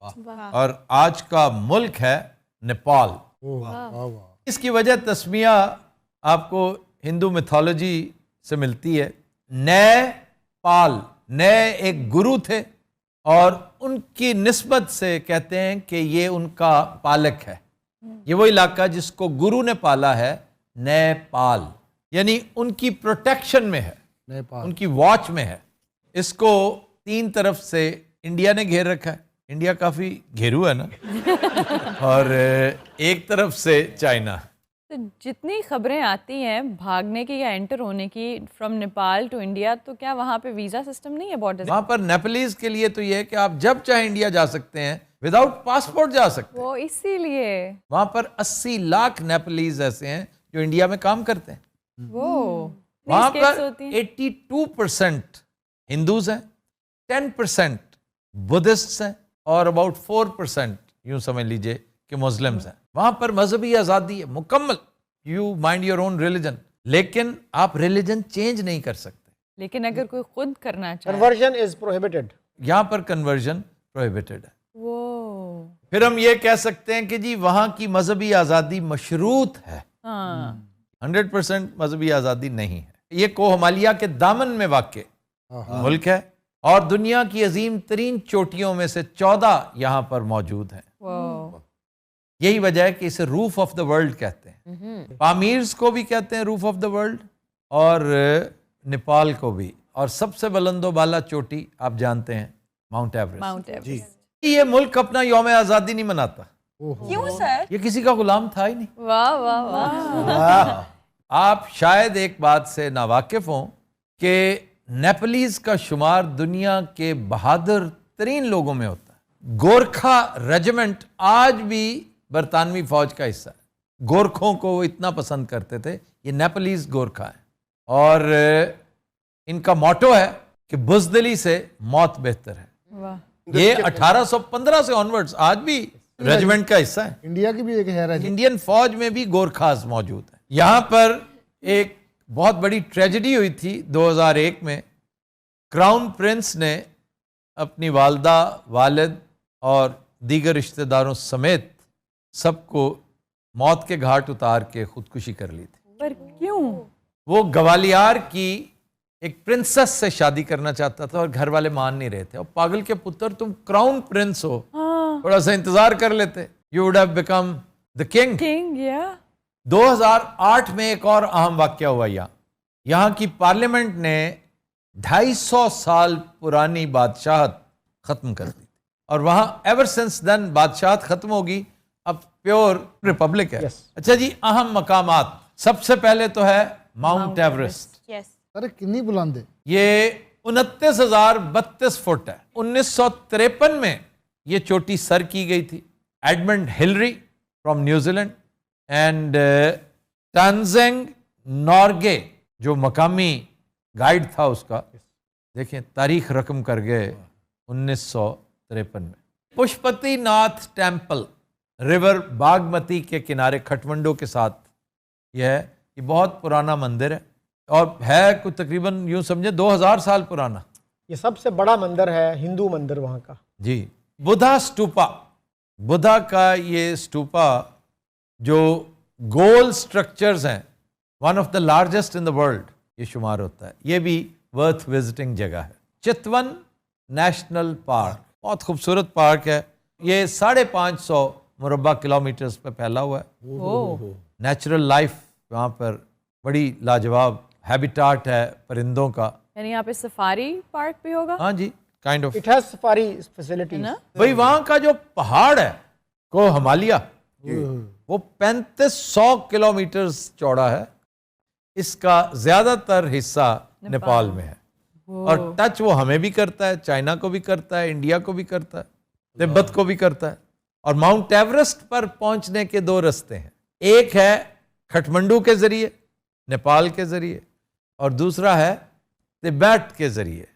और आज का मुल्क है नेपाल। इसकी वजह तस्मिया आपको हिंदू मिथोलॉजी से मिलती है। नए पाल, नए एक गुरु थे और उनकी निस्बत से कहते हैं कि ये उनका पालक है। ये वो इलाका जिसको गुरु ने पाला है, नेपाल, यानी उनकी प्रोटेक्शन में है, उनकी वॉच में है। इसको तीन तरफ से इंडिया ने घेर रखा है। इंडिया काफी घेरू है ना और एक तरफ से चाइना। तो जितनी खबरें आती हैं भागने की या एंटर होने की फ्रॉम नेपाल टू इंडिया, तो क्या वहाँ पे वीजा सिस्टम नहीं है बॉर्डर? वहाँ पर नेपालीज के लिए तो ये है कि आप जब चाहे इंडिया जा सकते हैं, विदाउट पासपोर्ट जा सकते हैं। वो इसीलिए वहाँ पर 80 लाख नेपालीज ऐसे हैं जो इंडिया में काम करते हैं। वो वहाँ escapes पर होती हैं। 82% हिंदूज हैं, 10% बुद्धिस्ट हैं और अबाउट 4% यूं समझ लीजिए कि मुस्लिम्स हैं। वहां पर मजहबी आजादी है मुकम्मल, you mind your own religion, लेकिन आप रिलीजन चेंज नहीं कर सकते। लेकिन अगर कोई खुद करना चाहे, कन्वर्जन इज प्रोहिबिटेड। यहां पर कन्वर्जन प्रोहिबिटेड है। वो फिर हम ये कह सकते हैं कि जी वहां की मजहबी आजादी मशरूत है। हाँ 100% मजहबी आजादी नहीं है। ये कोहमालिया के दामन में वाक़ मुल्क है और दुनिया की अजीम तरीन चोटियों में से 14 यहाँ पर मौजूद हैं। वो यही वजह है कि इसे रूफ ऑफ द वर्ल्ड कहते हैं। पामीर्स को भी कहते हैं रूफ ऑफ द वर्ल्ड और नेपाल को भी। और सबसे बुलंदो बाला चोटी आप जानते हैं माउंट एवरेस्ट। Mount Everest. ये मुल्क अपना यौम आज़ादी नहीं मनाता। क्यों सर? ये किसी का गुलाम था ही नहीं। वाह वाह वाह। आप शायद एक बात से नावाकिफ हों कि नेपलीज का शुमार दुनिया के बहादुर तरीन लोगों में होता है। गोरखा रेजिमेंट आज भी बरतानवी फौज का हिस्सा है। गोरखों को वो इतना पसंद करते थे। ये नेपलीज गोरखा है और इनका मोटो है कि बुज़दिली से मौत बेहतर है। वाह। ये 1815 से ऑनवर्ड्स आज भी रेजिमेंट का हिस्सा है। इंडिया की भी एक है इंडियन फौज में भी गोरखास मौजूद है। यहाँ पर एक बहुत बड़ी ट्रेजेडी हुई थी 2001 में। क्राउन प्रिंस ने अपनी वालदा, वालिद और दीगर रिश्तेदारों समेत सबको मौत के घाट उतार के खुदकुशी कर ली थी। पर क्यों? वो ग्वालियर की एक प्रिंसेस से शादी करना चाहता था और घर वाले मान नहीं रहे थे। और पागल के पुत्र, तुम क्राउन प्रिंस हो, थोड़ा सा इंतजार कर लेते, you would have become the king. King या 2008 में एक और अहम वाकया हुआ। यहाँ की पार्लियामेंट ने 250 साल पुरानी बादशाहत खत्म कर दी और वहां एवर सिंस देन बादशाहत खत्म होगी, अब प्योर रिपब्लिक है। अच्छा जी, अहम मकामात सबसे पहले तो है माउंट एवरेस्ट। अरे कितनी बुलंद है ये 29,032 फुट है। 1953 में ये चोटी सर की गई थी। Edmund Hillary from New Zealand and Tenzing Norgay जो मकामी गाइड था उसका, देखें तारीख रकम कर गए 1953 में। पुष्पति नाथ टेम्पल रिवर बागमती के किनारे खटमंडो के साथ यह है। ये बहुत पुराना मंदिर है और है कुछ तकरीबन यूं समझे 2000 साल पुराना। ये सबसे बड़ा मंदिर है, हिंदू मंदिर वहाँ का। जी। बुद्धा स्टूपा, बुद्धा का ये स्टूपा जो गोल स्ट्रक्चर्स हैं, one of the largest in the world ये शुमार होता है। ये भी वर्थ विजिटिंग जगह है। चितवन नेशनल पार्क बहुत खूबसूरत पार्क है। ये 550 मुरब्बा किलोमीटर्स पे फैला हुआ है। नेचुरल लाइफ वहाँ पर बड़ी लाजवाब हैबिटाट है परिंदों का। यानी यहाँ पे सफारी पार्क भी होगा? हाँ जी, kind of. It has safari facilities. भाई वहाँ का जो पहाड़ है कोहमालिया, वो 3500 किलोमीटर चौड़ा है। इसका ज्यादातर हिस्सा नेपाल में है और टच वो हमें भी करता है, चाइना को भी करता है, इंडिया को भी करता है, तिब्बत को भी करता है। और माउंट एवरेस्ट पर पहुंचने के दो रास्ते हैं। एक है खटमंडू के जरिए, नेपाल के जरिए, और दूसरा है तिब्बत के जरिए।